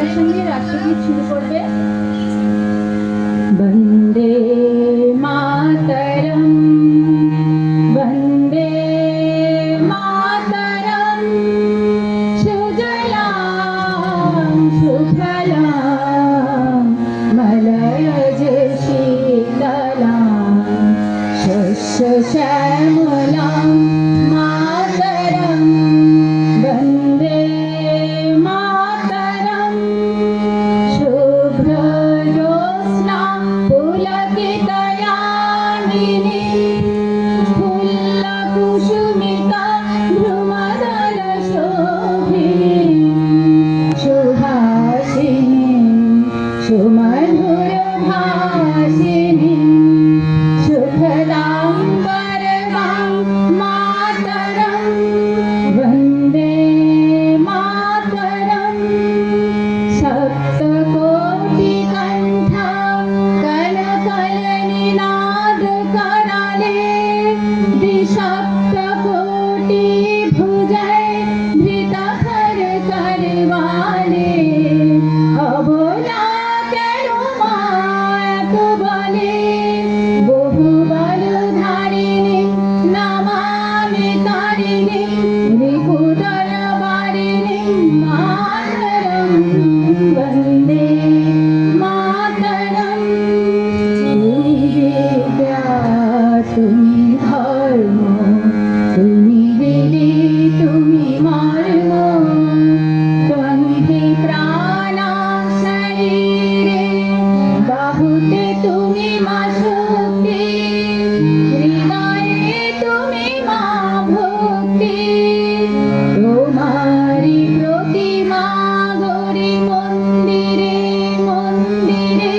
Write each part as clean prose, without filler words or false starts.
আমাদের সঙ্গে রাষ্ট্রগীত শুরু করবে। বন্দে মাতরম, বন্দে মাতরম, সুজলাম সুফলাম মলয়জ শীতলাম শস্য শ্যামলাম মাতরম, বন্দে মাতরম, শুভ্রজ্যোৎস্না পুলকিতয়ামিনী ফুল্লকুসুমিতা ধ্রুমদলশোভিনী সুহাসিনী সুমধুরভাষিনী সুখদাং পরমাং মাতরম, বন্দে মাতরম, সপ্তকোটিকণ্ঠ কলকলনিনাদ कराले द्विसप्तकोटि भुजै धृतखर करवाले अबला केन मात बले बहुबलधारिणी नमामि तारिणी रिपुदलवारिणी मातरं, वन्दे मातरं। তুমি বিদ্যা তুমি ধর্ম তুমি দিলি তুমি মর্ম ত্বন্হি প্রাণা শরীরে বাহুতে তুমি মা শক্তি হৃদয়ে তুমি মা ভক্তি তোমারি প্রতিমা গৌরী মন্দিরে মন্দিরে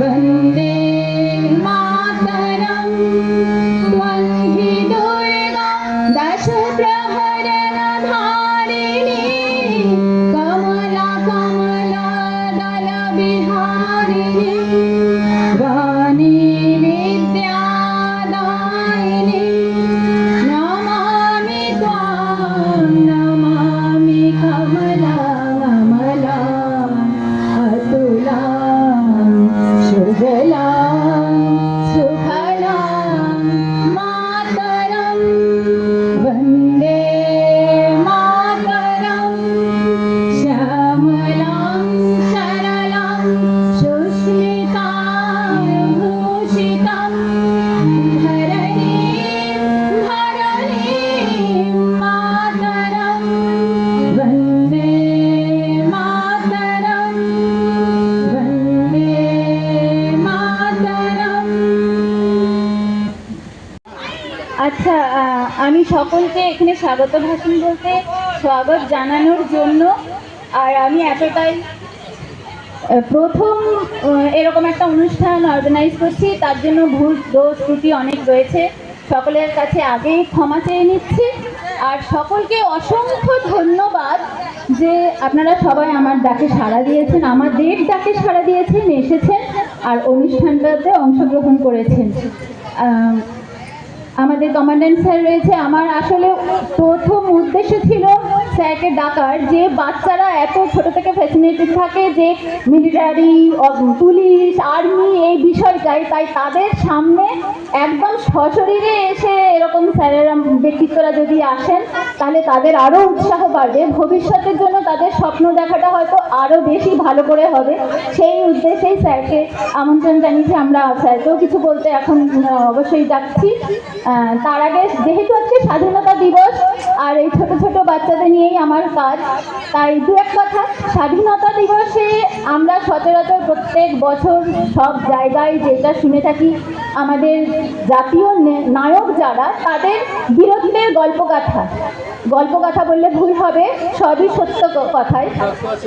বন্দে মাতরম, ত্বন্হি দুর্গা দশ প্রহরণ ধারিণী কমলা কমলা দল বিহারিণী বাণী বিদ্যাদায়িনী নমামি ত্বাং নমামি কমলাং অমলাং অতুলাং সুজলাং সুফলাং মাতরম, বন্দে মাতরম, শ্যামলাং সরলাং সুস্মিতাং ভূষিতাং ধরণীং ধরণীং মাতরম, বন্দে মাতরম, বন্দে মাতরম। আচ্ছা, আমি সকলকে এখানে স্বাগত ভাষণ বলতে স্বাগত জানানোর জন্য, আর আমি এতটাই প্রথম এরকম একটা অনুষ্ঠান অর্গানাইজ করছি, তার জন্য ভুল দোষ ত্রুটি অনেক রয়েছে। সকলের কাছে আগেই ক্ষমা চেয়ে নিচ্ছি। আর সকলকে অসংখ্য ধন্যবাদ যে আপনারা সবাই আমার ডাকে সাড়া দিয়েছেন, আমাদের ডাকে সাড়া দিয়েছেন, এসেছেন আর অনুষ্ঠানটাতে অংশগ্রহণ করেছেন। আমাদের কমান্ড্যান্ট স্যার রয়েছে। আমার আসলে প্রথম উদ্দেশ্য ছিল স্যারকে ডাকার, যে বাচ্চারা এত ছোট থেকে ফ্যাসিনেটেড থাকে যে মিলিটারি, পুলিশ, আর্মি এই বিষয়টাই, তাই তাদের সামনে একদম সশরীরে এসে এরকম স্যারেরা ব্যক্তিত্বরা যদি আসেন তাহলে তাদের আরও উৎসাহ বাড়বে, ভবিষ্যতের জন্য তাদের স্বপ্ন দেখাটা হয়তো আরও বেশি ভালো করে হবে। সেই উদ্দেশ্যেই স্যারকে আমন্ত্রণ জানিয়েছি। আমরা স্যারকেও কিছু বলতে এখন অবশ্যই যাচ্ছি। তার আগে যেহেতু আজকে স্বাধীনতা দিবস আর এই ছোট ছোট বাচ্চাদের নিয়েই আমার কাজ, তাই দু এক কথা। স্বাধীনতা দিবসে আমরা সচরাচর প্রত্যেক বছর সব জায়গায় যেটা শুনে থাকি, আমাদের জাতীয় নায়ক যারা, তাদের বীরত্বের গল্পগাথা বললে ভুল হবে, সবই সত্য কথাই।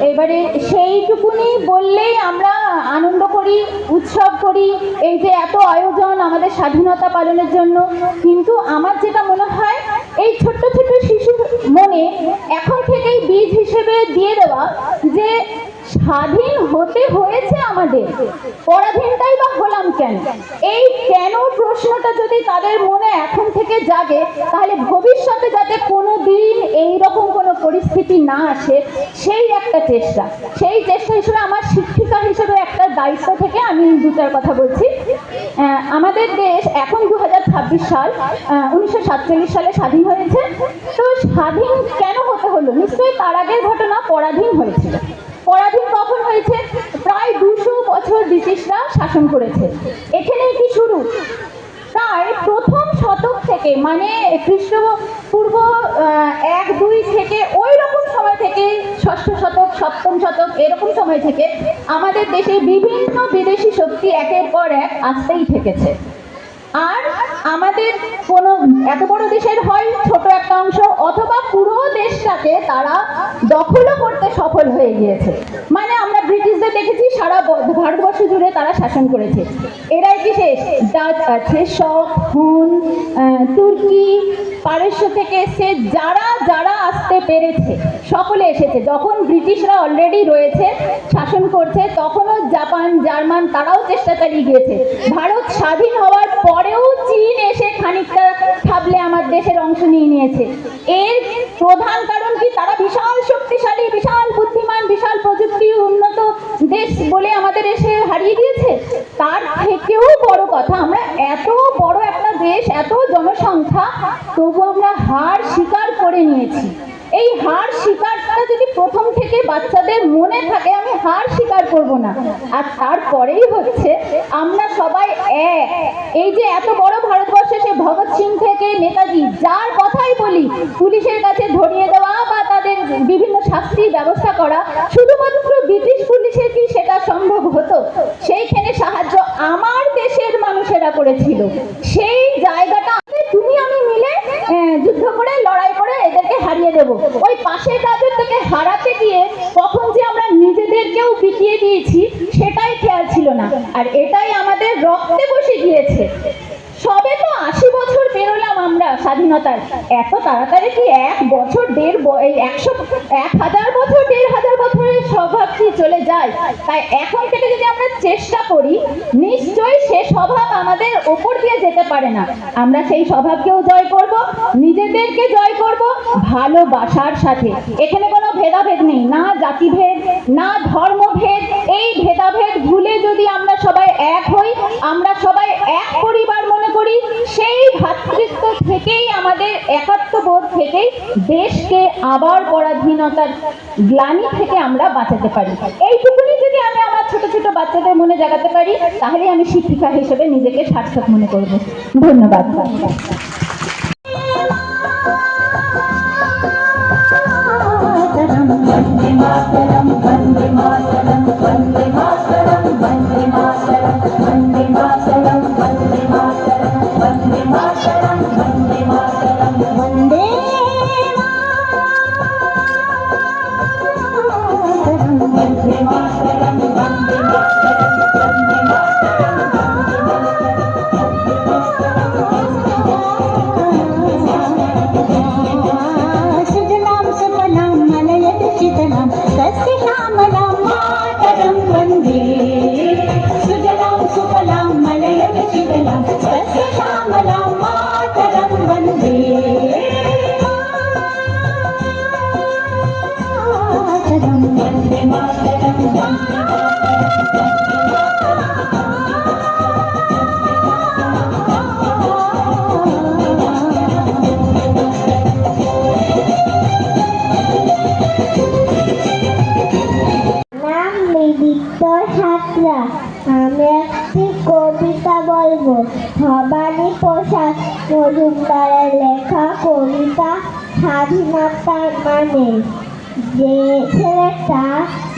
এবারে সেইটুকুনি বললেই আমরা আনন্দ করি, উৎসব করি, এই যে এত আয়োজন আমাদের স্বাধীনতা পালনের জন্য। কিন্তু আমার যেটা মনে হয়, এই ছোট্ট ছোট্ট শিশুর মনে এখন থেকেই বীজ হিসেবে দিয়ে দেওয়া যে স্বাধীন হতে হয়েছে আমাদের, পরাধীনটাই বা হলাম কেন, এই কেন প্রশ্নটা যদি তাদের মনে এখন থেকে জাগে, তাহলে ভবিষ্যতে যাতে কোনো দিন এইরকম কোনো পরিস্থিতি না আসে, সেই একটা চেষ্টা। সেই চেষ্টা হিসেবে আমার শিক্ষিকা হিসেবে একটা দায়িত্ব থেকে আমি দু চার কথা বলছি। আমাদের দেশ এখন 2026 সাল, 1947 সালে স্বাধীন হয়েছে। তো স্বাধীন কেন হতে হলো? নিশ্চয়ই তার আগের ঘটনা পরাধীন হয়েছিল। পরাধীন কখন হয়েছে? প্রায় 200 বছর ব্রিটিশরা শাসন করেছে। এখানেই কি শুরু? তাই প্রথম শতক থেকে, মানে খ্রিস্টপূর্ব 1-2 থেকে ওই রকম সময় থেকে, ষষ্ঠ শতক, সপ্তম শতক, এরকম সময় থেকে আমাদের দেশে বিভিন্ন বিদেশি শক্তি একের পর এক আসতেই থেকেছে। আর আমাদের কোনো এত বড় দেশের হয় ছোট একটা অংশ, অথবা পুরো দেশটাকে তারা দখলও করতে সফল হয়ে গিয়েছে। মানে আমরা ব্রিটিশদের দেখেছি সারা ভারতবর্ষ জুড়ে তারা শাসন করেছে। এরাই কি শেষ? ডাচ আছে, শক, হুন, তুর্কি, পারস্য থেকে এসে যারা যারা আসতে পেরেছে সকলে এসেছে। যখন ব্রিটিশরা অলরেডি রয়েছে, শাসন করছে, তখনও জাপান, জার্মান তারাও চেষ্টা চালিয়ে গিয়েছে। ভারত স্বাধীন হওয়ার পরেও চীন এসে খানিকটা ভাবলে আমার দেশের অংশ নিয়ে নিয়েছে। এর প্রধান কারণ কি? তারা বিশাল শক্তিশালী, বিশাল বুদ্ধিমান, বিশাল প্রযুক্তি উন্নত দেশ বলে আমাদের এসে হারিয়ে দিয়েছে। তার থেকেও বড় কথা, আমরা এত বড় একটা দেশ, এত জনসংখ্যা, তবু আমরা হার স্বীকার করে নিয়েছি। এই হার স্বীকারটা যদি প্রথম থেকে বাচ্চাদের মনে থাকে, আমি হার স্বীকার করব না। আর তারপরেই হচ্ছে আমরা সবাই এক। এই যে এত বড় ভারতবর্ষে, সে ভগৎ সিং থেকে নেতাজি, যার কথাই বলি, পুলিশের কাছে ধরিয়ে দেওয়া বা তাদের বিভিন্ন শাস্তির ব্যবস্থা করা, শুধুমাত্র ব্রিটিশ পুলিশের কি সেটা সম্ভব হতো? সেইখানে সাহায্য আমার দেশের মানুষেরা করেছিল। সেই জায়গাটা তুমি আমি মিলে যুদ্ধ করে, লড়াই করে এদেরকে হারিয়ে দেব। ওই পাশের রাজ্য থেকে হারাতে গিয়ে কখন যে আমরা নিজেদেরকেও বিকিয়ে দিয়েছি সেটাই খেয়াল ছিল না। আর এটাই আমাদের রক্তে বসে গিয়েছে। সবে তো 80 বছর পেরোলাম আমরা স্বাধীনতার। এত তাড়াতাড়ি কি 1 বছর, 1000 বছর, 1500 বছরের স্বভাব কি চলে যায়? তাই এখন থেকে যদি আমরা চেষ্টা করি, নিশ্চয়ই সে স্বভাব আমাদের ওপর দিয়ে যেতে পারে না। আমরা সেই স্বভাবকেও জয় করব, নিজেদেরকে জয় করব ভালোবাসার সাথে। এখানে কোনো ভেদাভেদ নেই, না জাতিভেদ, না ধর্মভেদ। এই ভেদাভেদ ভুলে যদি আমরা সবাই এক হই, আমরা সবাই এক পরিবার মনে করি, সেই ভ্রাতৃত্ব থেকেই, আমাদের একাত্মবোধ থেকেই দেশকে আবার পরাধীনতার গ্লানি থেকে আমরা বাঁচাতে পারি। এইটুকুনি যদি আমি আমার ছোট ছোট বাচ্চাদের মনে জাগাতে পারি, তাহলে আমি শিক্ষিকা হিসেবে নিজেকে সার্থক মনে করব। ধন্যবাদ। আমি একটি কবিতা বলবো। ভবানী প্রসাদ মজুমদারের লেখা কবিতা স্বাধীনতার মানে। যে ছেলেটা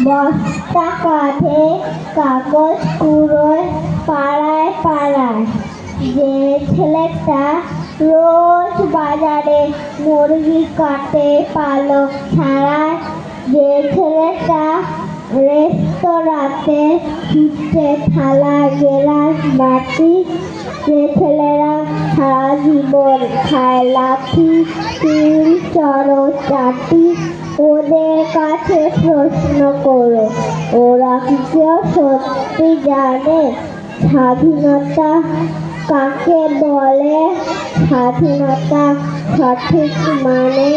বস্তা কাঁধে কাগজ কুড়োয় পাড়ায় পাড়ায়, যে ছেলেটা রোজ বাজারে মুরগি কাটে পালক ছাড়ায়, যে ছেলেটা রেস্তোরাঁতে ফিরতে থালা গেলাস বাটি, যে ছেলেরা সারা জীবন খায় লাঠি তিল চড়চাটি, ওদের কাছে প্রশ্ন করো, ওরা কি কেউ সত্যি জানে স্বাধীনতা কাকে বলে? স্বাধীনতা সঠিক মানে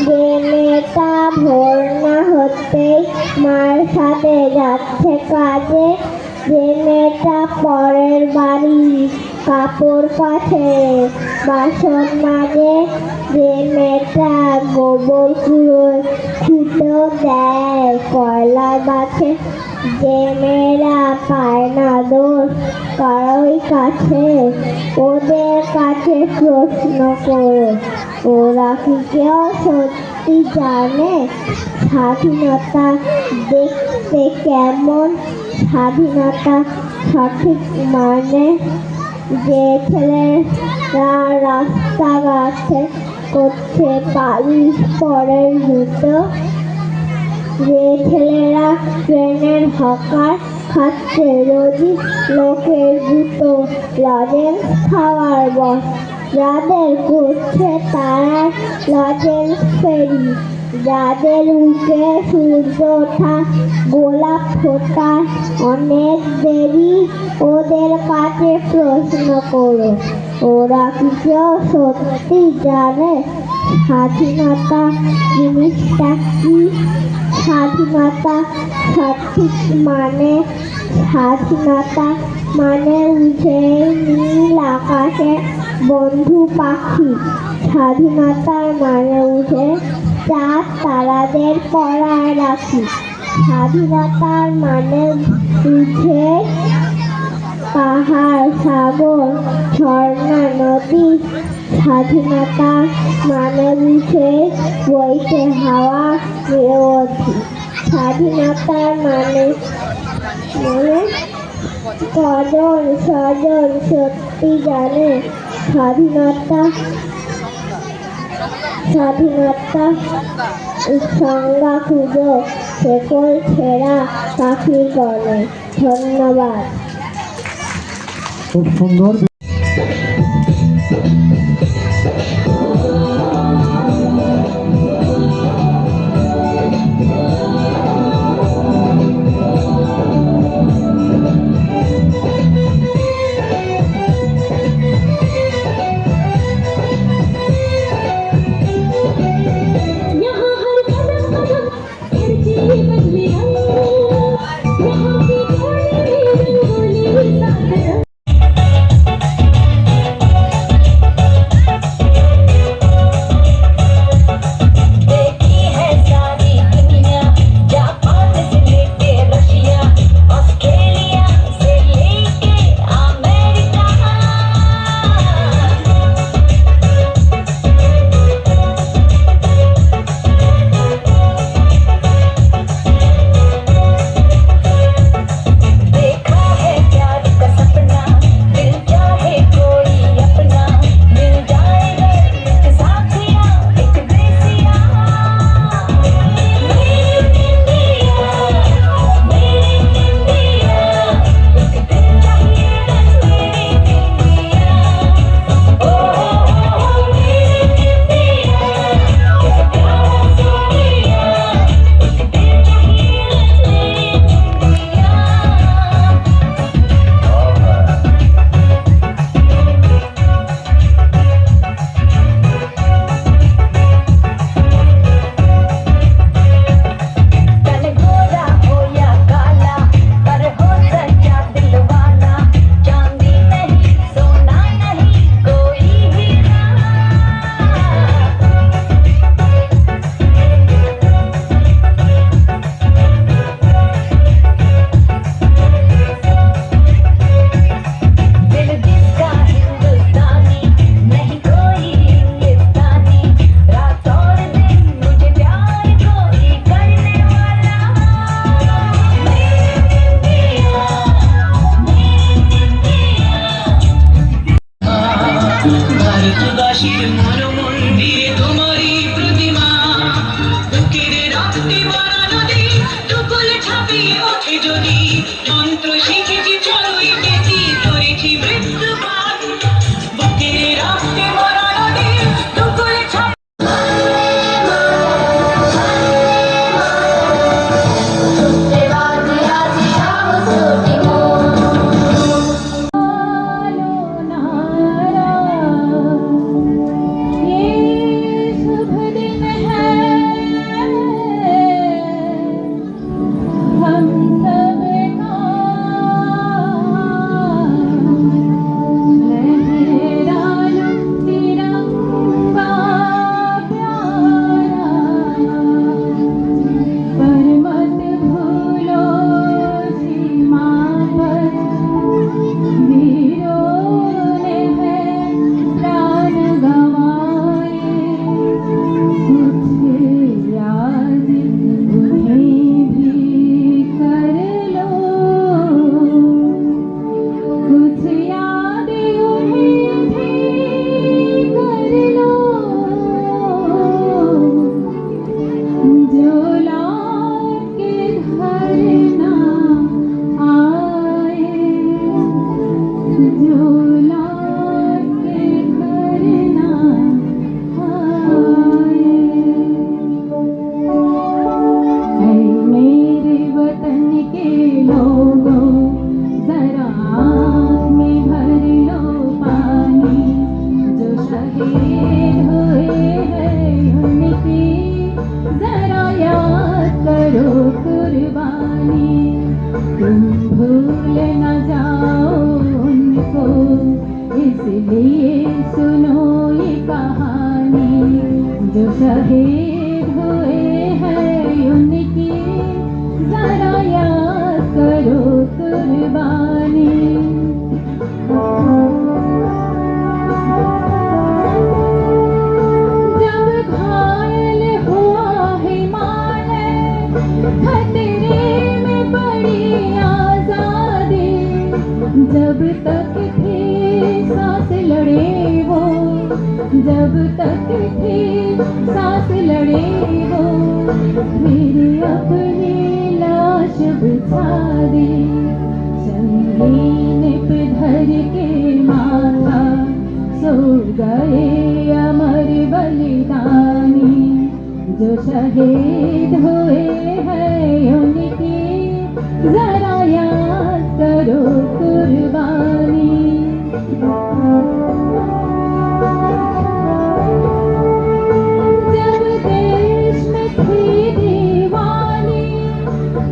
যে মেয়েটা ভোর না হতেই মার সাথে যাচ্ছে কাজে, যে মেয়েটা পরের বাড়ি কাপড় কাচে বাসন মাজে, যে মেয়েটা গোবর কুড়োয় ছুটো দেয় কয়লা বাছে, যে মেয়েরা পায় না দোষ কারোই কাছে, ওদের কাছে প্রশ্ন করো, ওরা কি কেউ সত্যি জানে স্বাধীনতা দেখতে কেমন, স্বাধীনতা সঠিক মানে? যে ছেলেরা রাস্তাঘাটে করছে পালিশ পরের জুতো, যে ছেলেরা ট্রেনের হকার খাচ্ছে রোজই লোকের জুতো, লজেন্স খাওয়ার বস যাদের করছে তারা লজেন্স ফেরি, যাদের উঠে সূর্য ওঠা গোলাপ ফোটা অনেক দেরি, ওদের কাছে প্রশ্ন করো, ওরা কি কেউ সত্যি জানে স্বাধীনতা জিনিসটা কি, স্বাধীনতা সঠিক মানে? স্বাধীনতা মানে উঠে নীল আকাশে বন্ধু পাখি, স্বাধীনতার মানে উঠে চাঁদ তারাদের পড়ায় রাখি, স্বাধীনতার মানে উঠে পাহাড় সাগর ঝর্ণা নদী, স্বাধীনতা মানে উঠে বইতে হাওয়া নিরবধি, স্বাধীনতার মানে কজন স্বজন সত্যি জানে স্বাধীনতা, স্বাধীনতা সংজ্ঞা খুঁজো শেকল ছেঁড়া পাখির গণে। ধন্যবাদ। খুব সুন্দর। लिए सुनो ये कहानी, जो शहीद हुए हैं उनकी जरा याद करो कुर्बानी। जब घायल हुआ हिमालय, खतरे में पड़ी आजादी, जब तक थी सांस लड़े वो, जब तक थी सांस लड़े वो, फिर अपनी लाश बिछा दी, संगीन पे धर के माथा, सो गए अमर बलिदानी, जो शहीद हुए हैं उनकी जरा याद करो कुर्बानी। जब देश में थी दीवानी,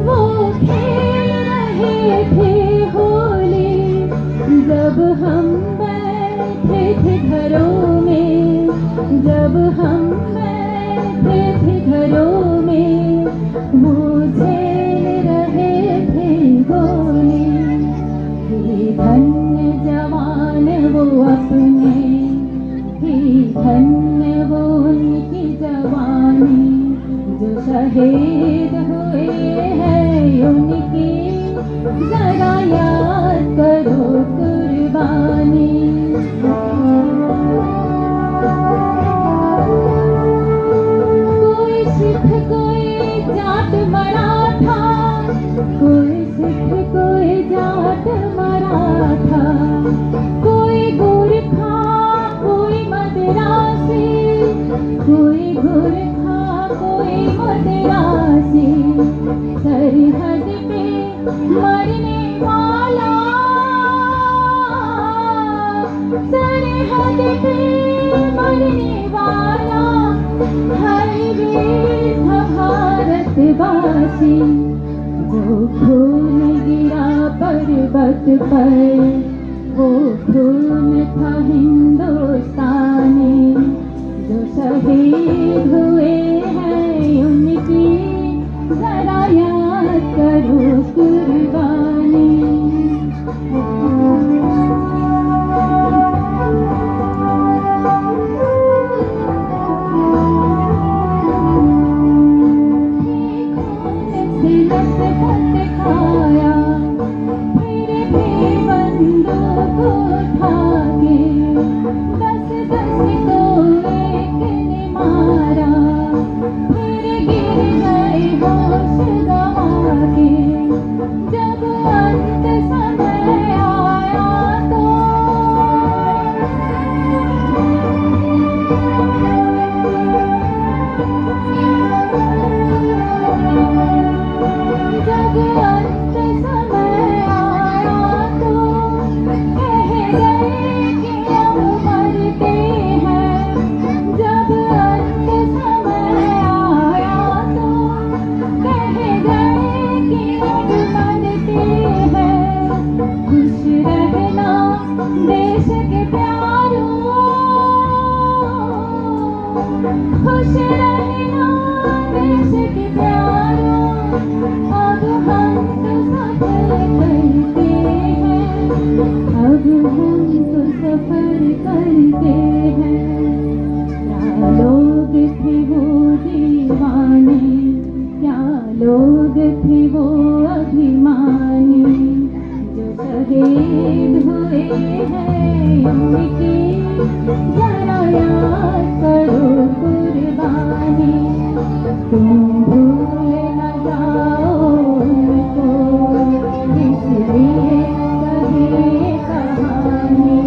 वो खेल रहे थे होली, जब हम बैठे थे घरों में, जब हम बैठे थे घरों में, वो झेल रहे थे गोली। ही धन्य जवान वो अपने, ही धन्य वो उनकी जवानी, जो शहीद हुए हैं उनकी जरा याद करो कुर्बानी। कोई सिख कोई जाट मराठा, कोई सिख कोई जाट मराठा, कोई गोरखा कोई मद्रासी, कोई गोरखा कोई मद्रासी, सरहद पे मरने वाला, सरहद पे मरने वाला, हर वीर था भारतवासी, जो खून गिरा पर्वत पर, वो खून था हिंदुस्तानी, जो शहीद हुए हैं उनकी जरा याद करो कुर्बानी। खाया फिर भी बंदूक उठा के, दस दस को एक ने मारा, फिर गिर गए होश गंवा के, जब अंत समय आया तो जब अंत समय आया तो कह गए कि अब मरते हैं, जब अंत समय आया तो कह गए कि अब मरते हैं। खुश रहना देश के प्यारों, खुश रहना देश के प्यारों, अब हम तो सफर करते हैं, अब हम तो सफर करते हैं। क्या लोग थे वो दीवाने, क्या लोग थे वो अभिमानी, जो शहीद हुए हैं उनकी जरा याद करो कुर्बानी। तुम भूल न जाओ उनको, इसलिए कही कहानी,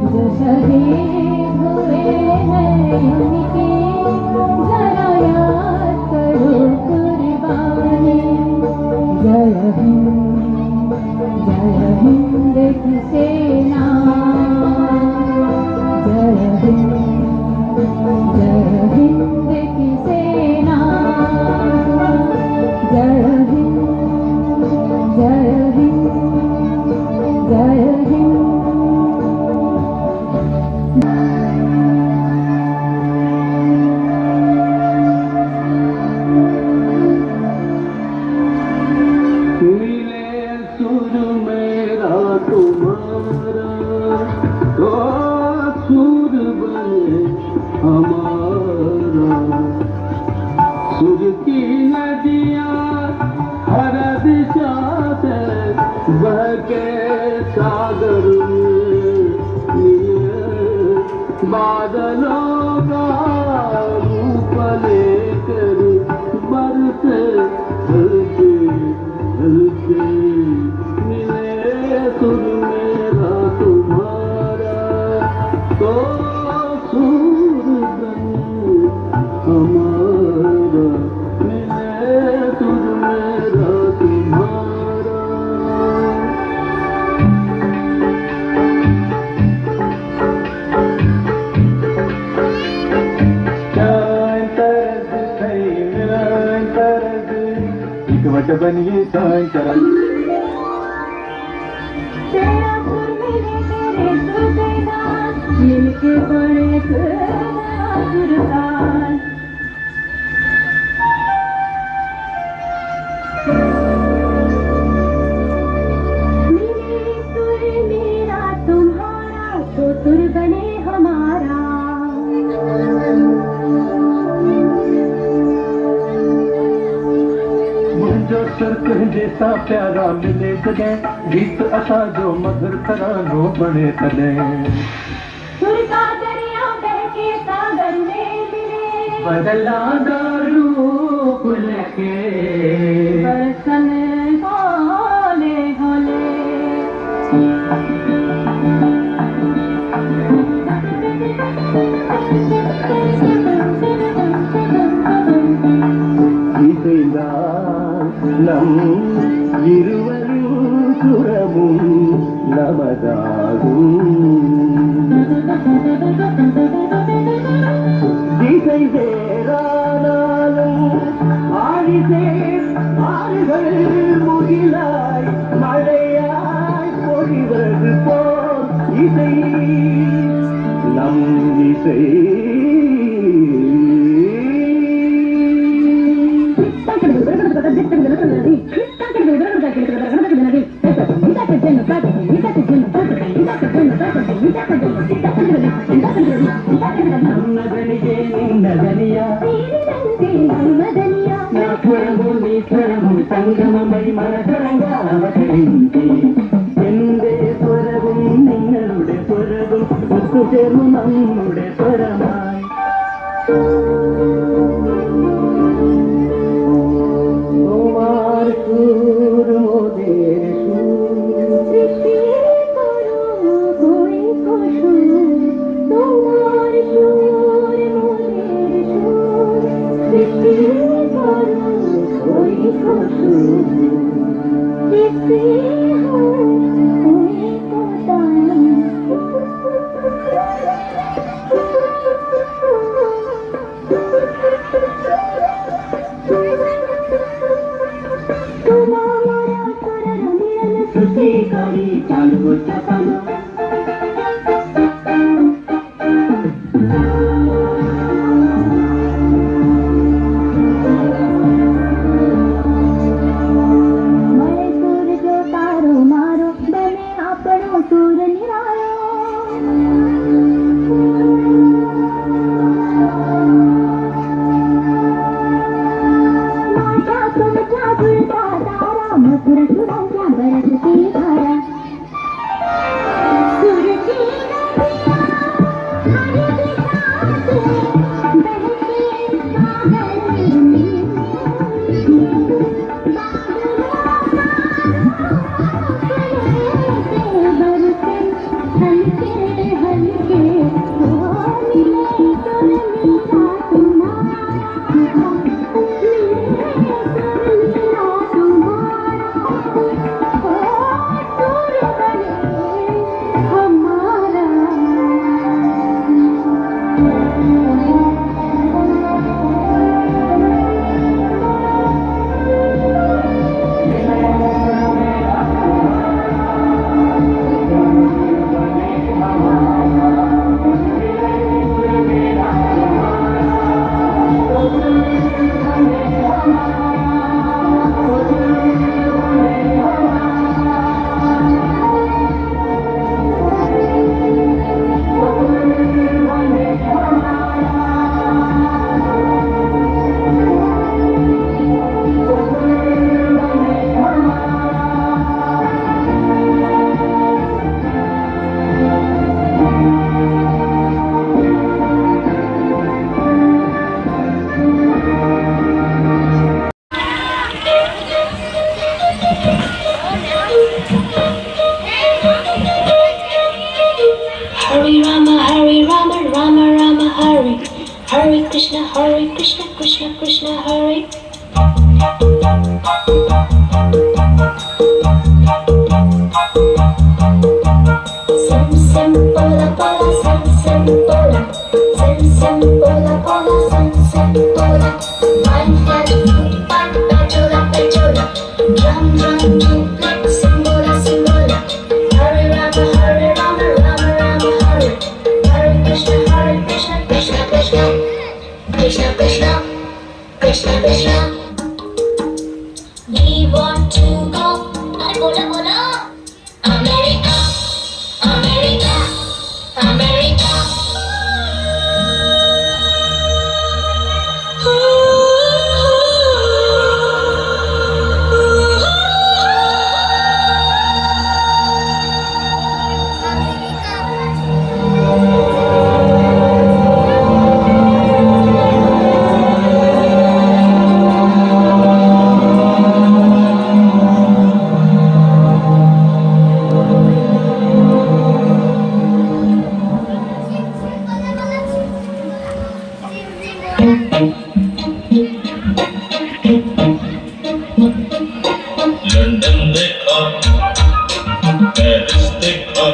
जो शहीद हुए हैं उनकी जरा याद करो कुर्बानी। जय हिंद की सेना, जय हिंद की सेना। सुर की नदियाँ हर दिशा से बह के सागर मिले बादलों का रूप लेकर बरसे हल्के हल्के मिले सुर मेरा तुम्हारा तो सुर हमारा मिले सुर मेरा तुम्हारा वट बनिए सायंतरल तेरा सुर मिले तेरे सुर देना मिलके बड़े सुरताल मेरे सुर मेरा तुम्हारा तो सुर बने हमारा जो सुर कह जैसा प्यारा मिले जॾहिं गीत असां जो मधुर तरानो बणे तॾहिं सुर का दरिया बहके सागर में मिले बदला रूप लेके बरसन होले होले நம் இருவரும் சுரமும் நமதாகும் திசை வேறானாலும் ஆழிசே ஆறுகள் முகிலாய் மழையாய் பொழிவது போல் இசை நம் இசை నన్నదనియే నిన్నదనియా నా స్వరము నీ స్వరము సంగమమై మనసరంగా అవతరించి എന്റെ സ്വരവും നിങ്ങളുടെ സ്വരവും ഒത്തുചേർന്നു നമ്മുടെ സ്വരമായി তোমার সুর মোদের সৃষ্টি করো হই কুসুম তোমার সুর মোদের সুর সৃষ্টি করো হই কুসুম সৃষ্টি হই সৃষ্টি করি চালু চাপানো મને સુર જો તારો મારો બને આપણો સુર નિરાળો माझ्या तुमच्या गुलता तारा मधुर सुरांच्या बरसती धारा सुरती नदिया हरी दिशासे बहके सागर में बरसे हल्के हल्के हो मिले सुर मेरा तुम्हारा मेरा Krishna Hare. Sim sim pola pola sim sim pola. Sim sim pola pola sim sim pola. One hand one pechola pechola. Drum drum duplex simbola simbola. Hare Rama Rama Rama Hare. Hare Krishna Krishna Krishna. Krishna Krishna Krishna Krishna. We want to go. Hare bola bola. America, America, America. London देखा, Paris देखा,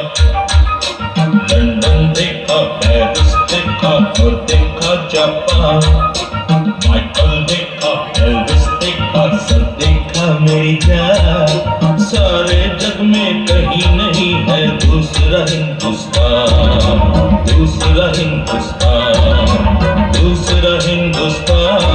London देखा, Paris देखा और देखा Japan. Michael देखा, Elvis देखा, सब देखा मेरी जान। सारे जग में कहीं नहीं है दूसरा हिंदुस्तान, दूसरा हिंदुस्तान, दूसरा हिंदुस्तान।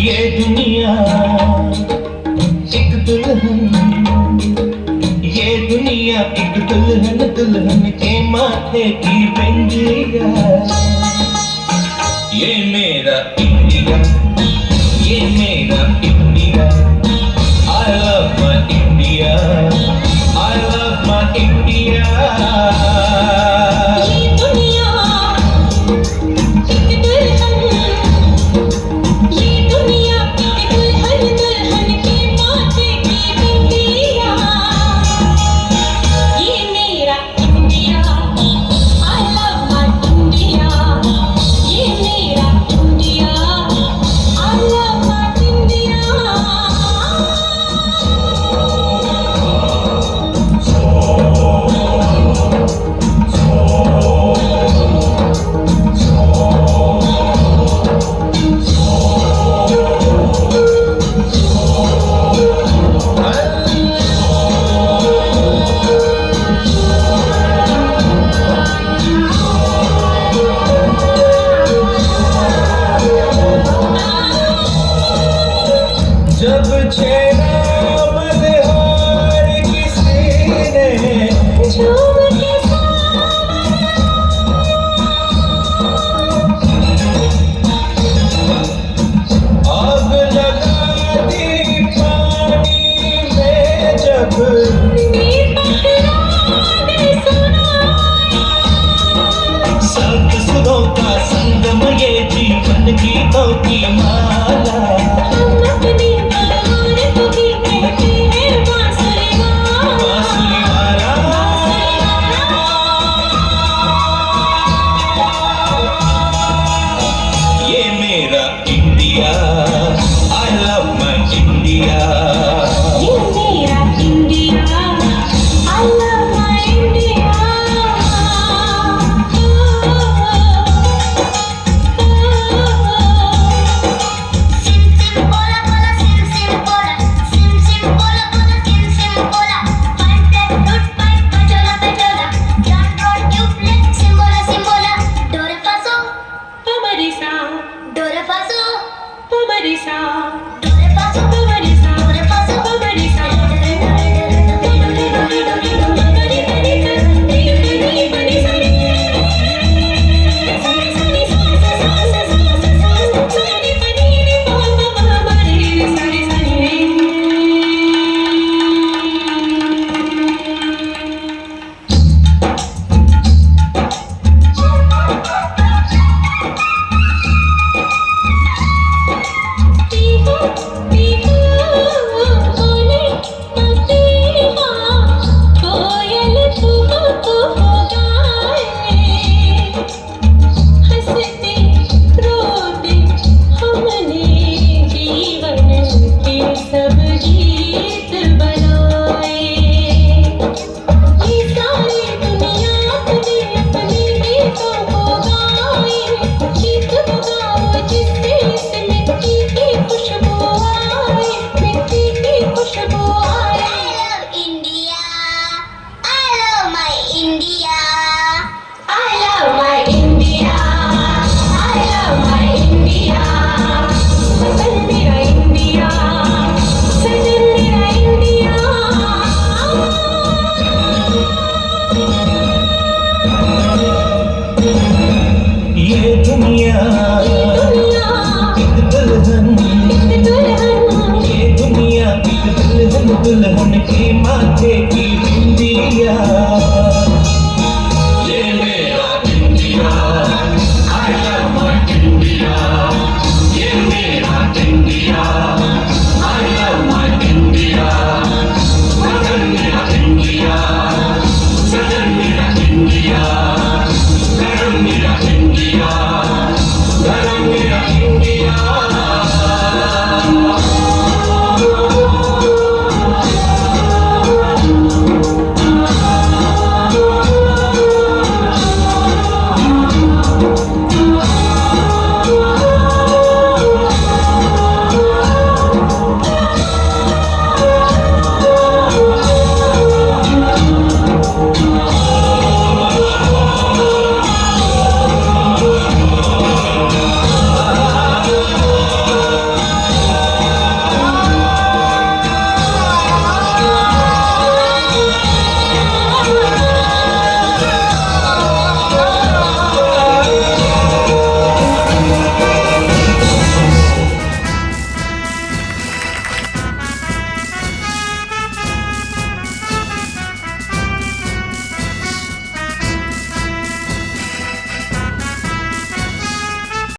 ये दुनिया एक दुल्हन, ये दुनिया एक दुल्हन, दुल्हन के माथे की बिंदिया। ये मेरा इंडिया, ये मेरा India. I love my India, I love my India। ये दुनिया एक दुल्हन, ये दुनिया एक दुल्हन, दुल्हन के माथे की बिंदिया। ये मेरा India, I love my India। ये मेरा India, I love my India। जब छेड़ा मदहोर किसी ने, झूम के आग लगा दी पानी में जब। सात सुरों का संगम ये जीवन गीतों की माला। बांसुरी वाला ये मेरा India, I love my India। ये मेरा India, I love my India। Sim sim bola bola sim sim bola, sim sim bola bola sim sim bola। One step root pipe pechola pechola, drum roll duplex simbola simbola। Do re fa so, do re fa so,